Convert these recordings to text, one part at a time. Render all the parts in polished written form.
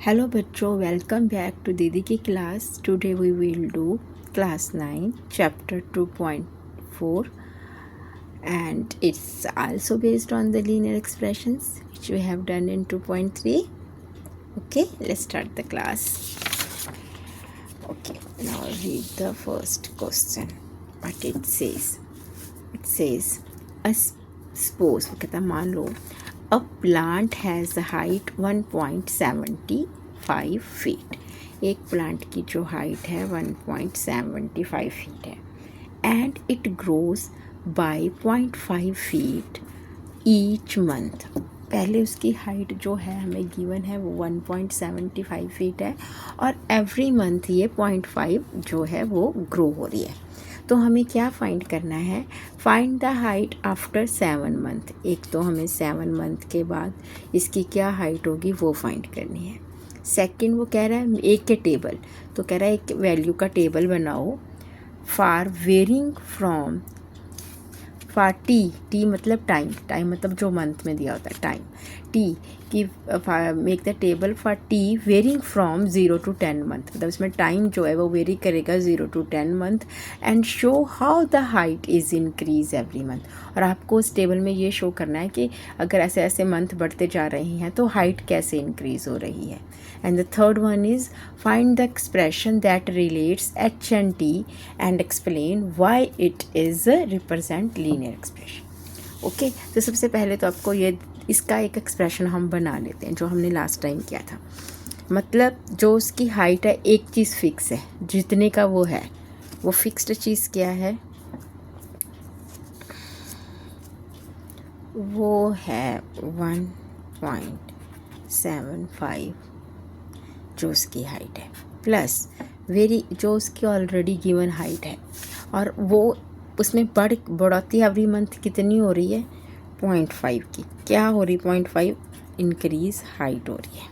Hello बच्चों, welcome back to दीदी की class. Today we will do class 9 chapter 2.4 and it's also based on the linear expressions which we have done in 2.3. Okay, let's start the class. Okay, now read the first question. What it says suppose कहता मान लो a plant has a height 1.75 feet. एक plant की जो height है 1.75 feet है and it grows bye 0.5 feet each month. पहले उसकी height जो है हमें गिवन है वो 1.75 फीट है और एवरी मंथ ये 0.5 जो है वो ग्रो हो रही है. तो हमें क्या फाइंड करना है? Find the height after 7 month. एक तो हमें 7 मंथ के बाद इसकी क्या हाइट होगी वो फाइंड करनी है. सेकंड वो कह रहा है एक के टेबल, तो कह रहा है एक वैल्यू का टेबल बनाओ for varying from for T मतलब टाइम मतलब जो मंथ में दिया होता है टाइम टी की make the table for T varying from 0 to 10 month. मतलब इसमें टाइम जो है वो वेरी करेगा 0 to 10 month and show how the height is increase every month. और आपको उस टेबल में ये शो करना है कि अगर ऐसे ऐसे मंथ बढ़ते जा रहे हैं तो हाइट कैसे इंक्रीज हो रही है. And the third one is find the expression that relates H and T and explain why it is represent linear expression. Okay, तो सबसे पहले तो आपको ये इसका एक एक्सप्रेशन हम बना लेते हैं जो हमने लास्ट टाइम किया था. मतलब जो उसकी हाइट है एक चीज़ फिक्स है, जितने का वो है वो फिक्स्ड चीज़ क्या है, वो है 1.75 जो उसकी हाइट है प्लस जो उसकी ऑलरेडी गिवन हाइट है और वो उसमें बढ़ोतरी एवरी मंथ कितनी हो रही है 0.5 की. क्या हो रही 0.5 इंक्रीज हाइट हो रही है,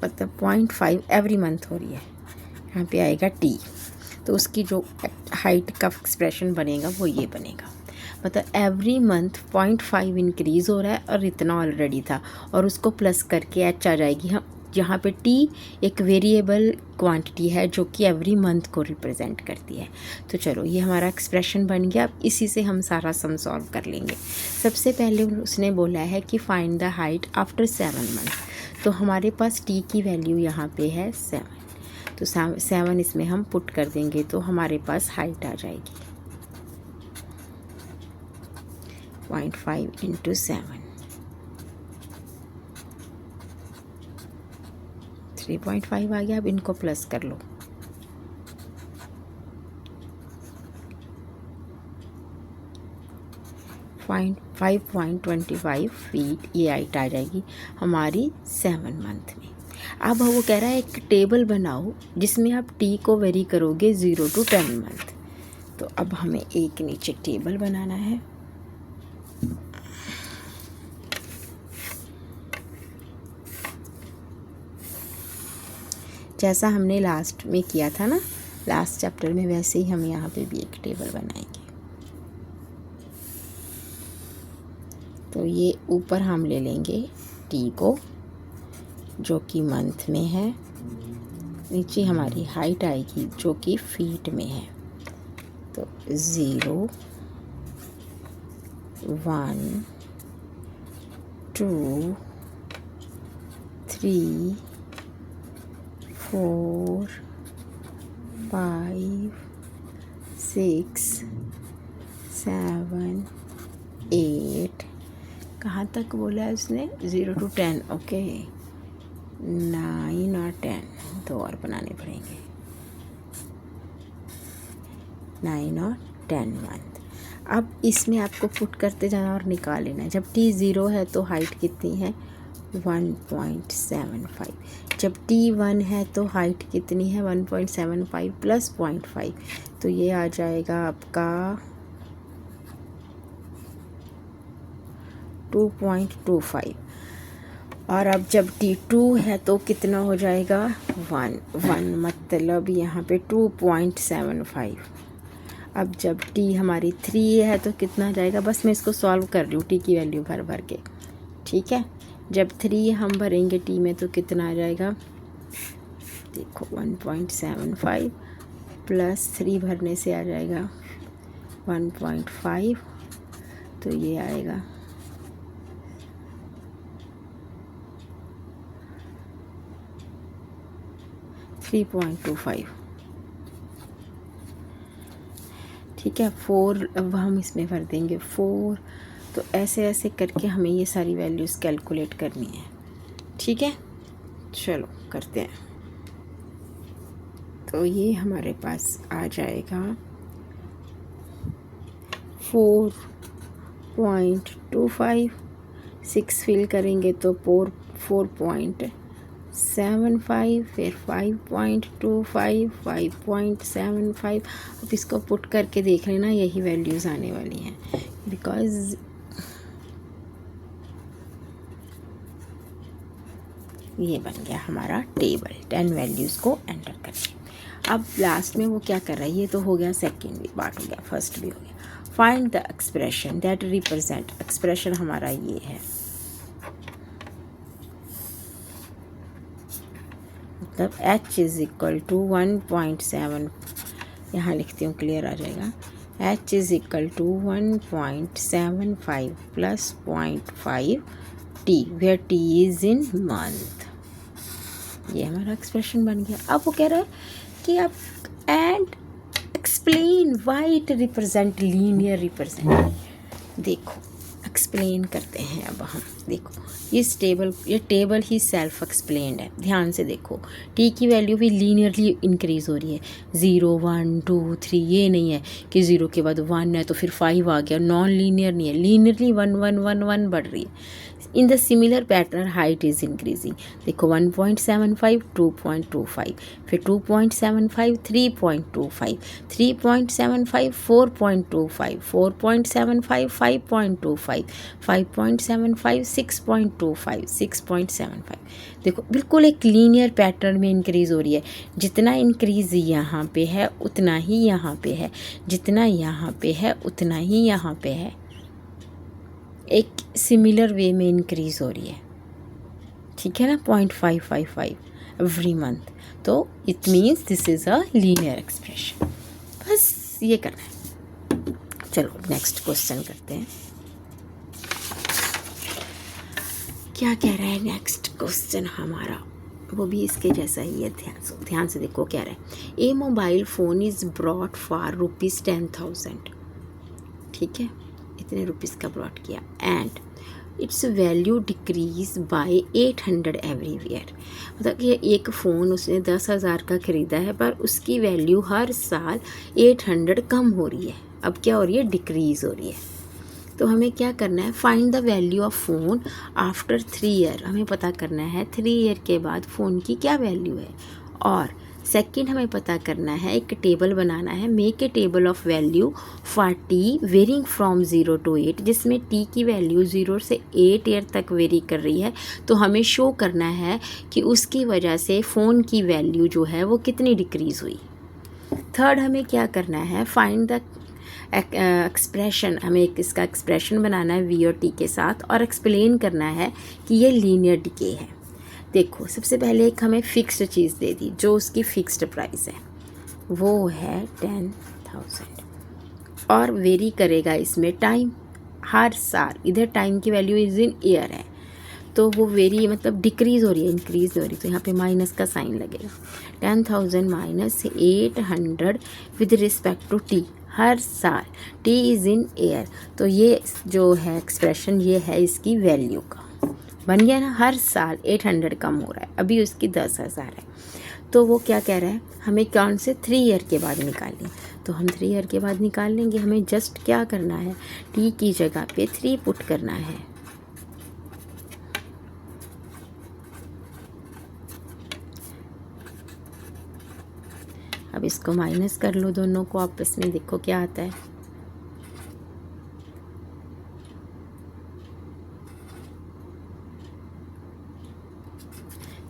मतलब 0.5 एवरी मंथ हो रही है. यहाँ पे आएगा टी, तो उसकी जो हाइट का एक्सप्रेशन बनेगा वो ये बनेगा. मतलब एवरी मंथ 0.5 इंक्रीज़ हो रहा है और इतना ऑलरेडी था और उसको प्लस करके एच आ जाएगी. हम यहाँ पे टी एक वेरिएबल क्वांटिटी है जो कि एवरी मंथ को रिप्रेजेंट करती है. तो चलो ये हमारा एक्सप्रेशन बन गया. अब इसी से हम सारा सम सॉल्व कर लेंगे. सबसे पहले उसने बोला है कि find the height after 7 month. तो हमारे पास टी की वैल्यू यहाँ पे है 7. तो 7 इसमें हम पुट कर देंगे तो हमारे पास हाइट आ जाएगी 0.5 into 7 3.5 आ गया. अब इनको प्लस कर लो. फाइंड 5.25 फीट ये हाइट आ जाएगी हमारी 7 मंथ में. अब वो कह रहा है एक टेबल बनाओ जिसमें आप टी को वेरी करोगे 0 to 10 मंथ. तो अब हमें एक नीचे टेबल बनाना है. जैसा हमने लास्ट में किया था ना, लास्ट चैप्टर में, वैसे ही हम यहाँ पे भी एक टेबल बनाएंगे. तो ये ऊपर हम ले लेंगे टी को जो कि मंथ में है, नीचे हमारी हाइट आएगी जो कि फीट में है. तो 0 1 2 3 4 5 6 7 8 कहाँ तक बोला है उसने 0 to 10. ओके 9 और 10 दो और बनाने पड़ेंगे. 9 और 10 मंथ. अब इसमें आपको पुट करते जाना और निकाल लेना है. जब टी 0 है तो हाइट कितनी है 1.75. जब टी 1 है तो हाइट कितनी है 1.75 प्लस 0.5. तो ये आ जाएगा आपका 2.25. और अब जब टी 2 है तो कितना हो जाएगा 1 मतलब यहाँ पे 2.75. अब जब टी हमारी 3 है तो कितना जाएगा, बस मैं इसको सॉल्व कर रही हूँ टी की वैल्यू भर भर के. ठीक है, जब 3 हम भरेंगे टी में तो कितना आ जाएगा, देखो 1.75 प्लस 3 भरने से आ जाएगा 1.5, तो ये आएगा 3.25। ठीक है, 4 अब हम इसमें भर देंगे 4। तो ऐसे ऐसे करके हमें ये सारी वैल्यूज़ कैलकुलेट करनी है। ठीक है, चलो करते हैं। तो ये हमारे पास आ जाएगा 4.25, 6 फिल करेंगे तो 4.75, फिर 5.25, 5.75। अब इसको पुट करके देख लेना, यही वैल्यूज़ आने वाली हैं, बिकॉज़ ये बन गया हमारा टेबल 10 वैल्यूज़ को एंटर करके। अब लास्ट में वो क्या कर रहा है, ये तो हो गया सेकेंड भी पार्ट हो गया, फर्स्ट भी हो गया। Find the expression that represent, expression हमारा ये है, मतलब h इज़ इक्वल टू 1.7, यहाँ लिखती हूँ क्लियर आ जाएगा। h is equal to 1.75 plus 0.5 t, where t is in month. ये हमारा एक्सप्रेशन बन गया। अब वो कह रहा है कि अब and explain why it represent linear represent. देखो एक्सप्लेन करते हैं अब हम। देखो ये टेबल ही सेल्फ एक्सप्लेन्ड है, ध्यान से देखो। टी की वैल्यू भी लीनियरली इंक्रीज़ हो रही है, 0 1 2 3, ये नहीं है कि 0 के बाद 1 है तो फिर 5 आ गया, नॉन लीनियर नहीं है, लीनियरली 1 1 1 1 बढ़ रही है। In the similar pattern height is increasing. देखो 1.75 2.25, फिर 2.75 3.25, 3.75 4.25, 4.75 5.25, 5.75 6.25, 6.75। देखो बिल्कुल एक लीनियर पैटर्न में इंक्रीज़ हो रही है। जितना इंक्रीज़ यहाँ पे है उतना ही यहाँ पे है, जितना यहाँ पे है उतना ही यहाँ पे है, एक सिमिलर वे में इंक्रीज़ हो रही है। ठीक है ना, 0.555 एवरी मंथ। तो it means this is a linear expression. बस ये करना है। चलो नेक्स्ट क्वेश्चन करते हैं। क्या कह रहा है नेक्स्ट क्वेश्चन हमारा, वो भी इसके जैसा ही है। ध्यान से देखो क्या रहा है। A mobile phone is brought for ₹10,000। ठीक है, इतने रुपीज़ का ब्रॉट किया, and its value decreases by 800 everywhere. मतलब कि एक फ़ोन उसने 10,000 का ख़रीदा है, पर उसकी वैल्यू हर साल 800 कम हो रही है। अब क्या हो रही है, डिक्रीज़ हो रही है। तो हमें क्या करना है, find the value of phone after 3 year. हमें पता करना है 3 ईयर के बाद फ़ोन की क्या वैल्यू है। और सेकंड हमें पता करना है, एक टेबल बनाना है, make a table of value for T varying from 0 to 8, जिसमें टी की वैल्यू 0 से 8 ईयर तक वेरी कर रही है। तो हमें शो करना है कि उसकी वजह से फ़ोन की वैल्यू जो है वो कितनी डिक्रीज़ हुई। थर्ड हमें क्या करना है, फाइंड द एक्सप्रेशन। हमें इसका एक्सप्रेशन बनाना है वी और टी के साथ, और एक्सप्लेन करना है कि ये लीनियर डिके है। देखो सबसे पहले एक हमें फिक्स्ड चीज़ दे दी, जो उसकी फिक्स्ड प्राइस है वो है 10,000, और वेरी करेगा इसमें टाइम, हर साल। इधर टाइम की वैल्यू इज इन ईयर है, तो वो वेरी मतलब डिक्रीज़ हो रही है, इंक्रीज़ हो रही है, तो यहाँ पे माइनस का साइन लगेगा। 10,000 minus 800 with respect to T, हर साल। टी इज़ इन ईयर, तो ये जो है एक्सप्रेशन, ये है इसकी वैल्यू का। बन गया ना, हर साल 800 कम हो रहा है, अभी उसकी 10,000 है। तो वो क्या कह रहा है, हमें कौन से 3 ईयर के बाद निकालनी। तो हम 3 ईयर के बाद निकाल लेंगे। हमें जस्ट क्या करना है, टी की जगह पे 3 पुट करना है। अब इसको माइनस कर लो दोनों को आपस में, देखो क्या आता है।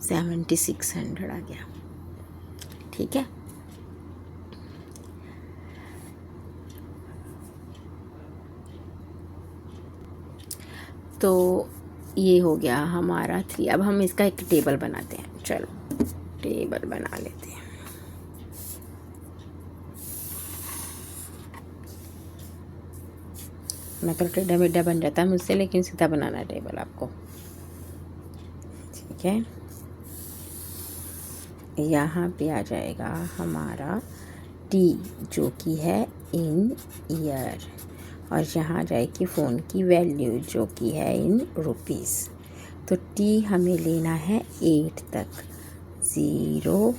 $7,600 आ गया। ठीक है, तो ये हो गया हमारा 3। अब हम इसका एक टेबल बनाते हैं, चलो टेबल बना लेते हैं। मैं तो टेढ़ा मेढ़ा बन जाता है मुझसे, लेकिन सीधा बनाना है टेबल आपको, ठीक है। यहाँ पे आ जाएगा हमारा T जो कि है इन ईयर, और यहाँ आ जाएगी फ़ोन की वैल्यू जो कि है इन रुपीज़। तो T हमें लेना है 8 तक, 0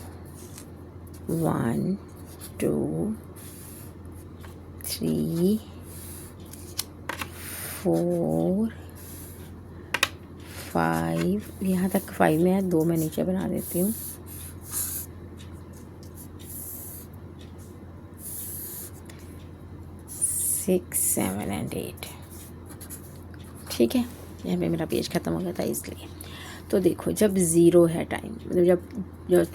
1 2 3 4 5, यहाँ तक 5 में है, 2 मैं नीचे बना देती हूँ। 6 7 एंड 8, ठीक है। यहाँ पे मेरा पेज ख़त्म हो गया था इसलिए। तो देखो जब ज़ीरो है टाइम, मतलब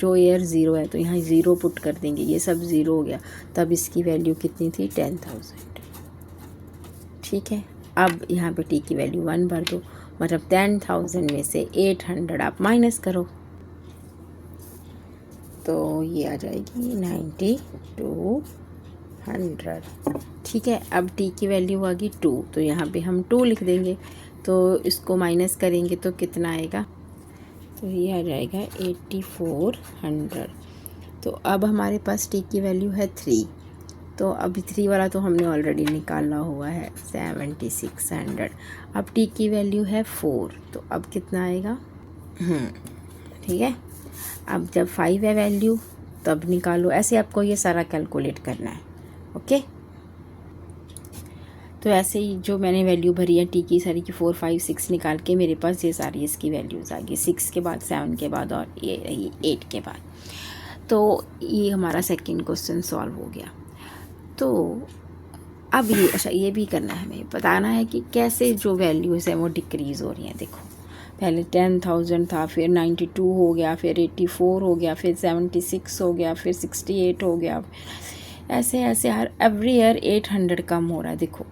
जो ईयर ज़ीरो है तो यहाँ ज़ीरो पुट कर देंगे, ये सब ज़ीरो हो गया, तब इसकी वैल्यू कितनी थी 10,000, ठीक है। अब यहाँ पे T की वैल्यू 1 भर दो, मतलब 10,000 में से 800 आप माइनस करो, तो ये आ जाएगी 9200, ठीक है। अब T की वैल्यू आ गई 2, तो यहाँ पे हम 2 लिख देंगे, तो इसको माइनस करेंगे तो कितना आएगा, तो ये आ जाएगा 8400। तो अब हमारे पास T की वैल्यू है 3, तो अभी 3 वाला तो हमने ऑलरेडी निकाला हुआ है 7600। अब T की वैल्यू है 4, तो अब कितना आएगा, ठीक है। अब जब 5 है वैल्यू तब निकालो, ऐसे आपको ये सारा कैलकुलेट करना है, ओके। तो ऐसे ही जो मैंने वैल्यू भरी है T की सारी की 4 5 6 निकाल के मेरे पास ये सारी इसकी वैल्यूज़ आ गई, 6 के बाद 7 के बाद और ये रही 8 के बाद। तो ये हमारा सेकंड क्वेश्चन सॉल्व हो गया। तो अब ये अच्छा ये भी करना है, हमें बताना है कि कैसे जो वैल्यूज़ हैं वो डिक्रीज़ हो रही हैं। देखो पहले 10,000 था, फिर 92 हो गया, फिर 84 हो गया, फिर 76 हो गया, फिर 68 हो गया, ऐसे ऐसे हर एवरी ईयर 800 कम हो रहा है। देखो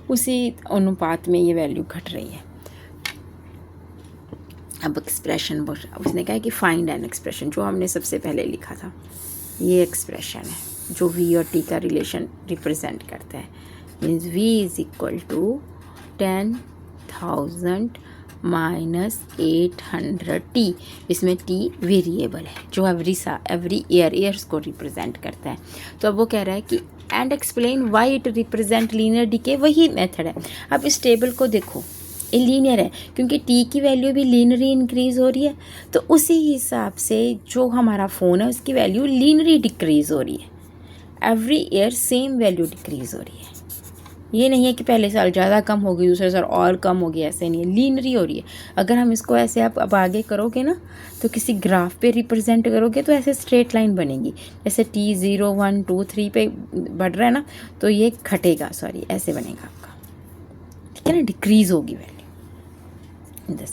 उसी अनुपात में ये वैल्यू घट रही है। अब एक्सप्रेशन उसने कहा कि फाइंड एन एक्सप्रेशन, जो हमने सबसे पहले लिखा था, ये एक्सप्रेशन है जो V और T का रिलेशन रिप्रेजेंट करता है। Means V is equal to 10,000 minus 800T, इसमें T वेरिएबल है जो एवरी ईयर्स को रिप्रेजेंट करता है। तो अब वो कह रहा है कि and explain why it represent linear decay, वही मेथड है। अब इस टेबल को देखो, ये लीनियर है क्योंकि T की वैल्यू भी लीनियरी इंक्रीज़ हो रही है, तो उसी हिसाब से जो हमारा फ़ोन है उसकी वैल्यू लीनियरी डिक्रीज़ हो रही है। Every year same value decrease हो रही है, ये नहीं है कि पहले साल ज़्यादा कम हो गई दूसरे साल और कम हो गई, ऐसे नहीं है, लीनियरी हो रही है। अगर हम इसको ऐसे आप अब आगे करोगे ना, तो किसी ग्राफ पे रिप्रेजेंट करोगे तो ऐसे स्ट्रेट लाइन बनेगी, जैसे T 0 1 2 3 पे बढ़ रहा है ना, तो ये घटेगा, सॉरी ऐसे बनेगा आपका, ठीक है ना, डिक्रीज़ होगी value in the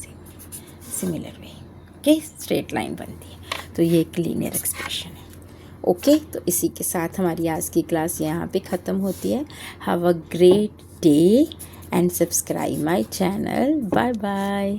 similar way, okay, straight line बनती है। तो ये एक लीनियर एक्सप्रेशन है, ओके। तो इसी के साथ हमारी आज की क्लास यहाँ पे ख़त्म होती है। Have a great day and subscribe my channel, bye bye.